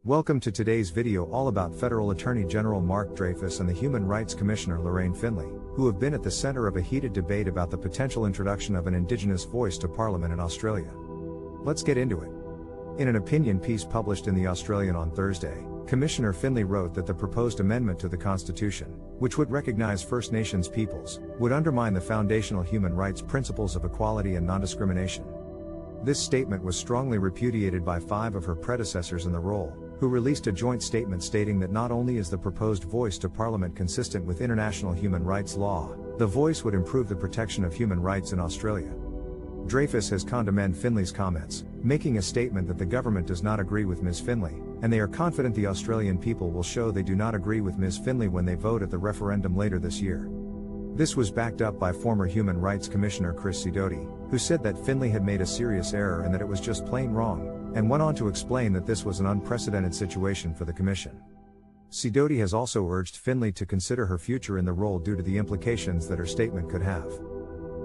Welcome to today's video all about Federal Attorney General Mark Dreyfus and the Human Rights Commissioner Lorraine Finley, who have been at the center of a heated debate about the potential introduction of an Indigenous voice to Parliament in Australia. Let's get into it. In an opinion piece published in The Australian on Thursday, Commissioner Finley wrote that the proposed amendment to the Constitution, which would recognize First Nations peoples, would undermine the foundational human rights principles of equality and non-discrimination. This statement was strongly repudiated by 5 of her predecessors in the role, who released a joint statement stating that not only is the proposed voice to Parliament consistent with international human rights law, the voice would improve the protection of human rights in Australia. Dreyfus has condemned Finley's comments, making a statement that the government does not agree with Ms. Finley, and they are confident the Australian people will show they do not agree with Ms. Finley when they vote at the referendum later this year. This was backed up by former Human Rights Commissioner Chris Sidoti, who said that Finley had made a serious error and that it was just plain wrong, and went on to explain that this was an unprecedented situation for the Commission. Sidoti has also urged Finley to consider her future in the role due to the implications that her statement could have.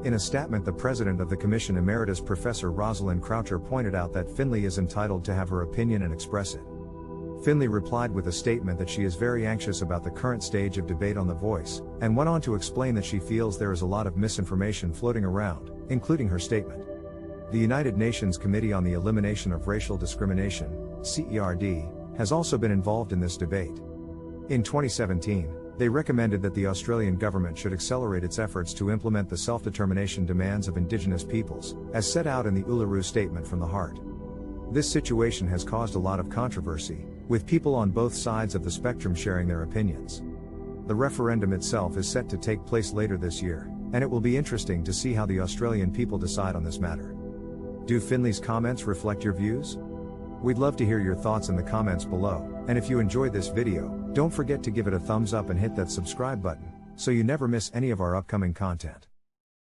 In a statement, the President of the Commission Emeritus Professor Rosalind Croucher pointed out that Finley is entitled to have her opinion and express it. Finley replied with a statement that she is very anxious about the current stage of debate on the voice, and went on to explain that she feels there is a lot of misinformation floating around, including her statement. The United Nations Committee on the Elimination of Racial Discrimination, CERD, has also been involved in this debate. In 2017, they recommended that the Australian government should accelerate its efforts to implement the self-determination demands of Indigenous peoples, as set out in the Uluru Statement from the Heart. This situation has caused a lot of controversy, with people on both sides of the spectrum sharing their opinions. The referendum itself is set to take place later this year, and it will be interesting to see how the Australian people decide on this matter. Do Finley's comments reflect your views? We'd love to hear your thoughts in the comments below, and if you enjoyed this video, don't forget to give it a thumbs up and hit that subscribe button, so you never miss any of our upcoming content.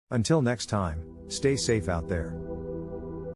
Until next time, stay safe out there.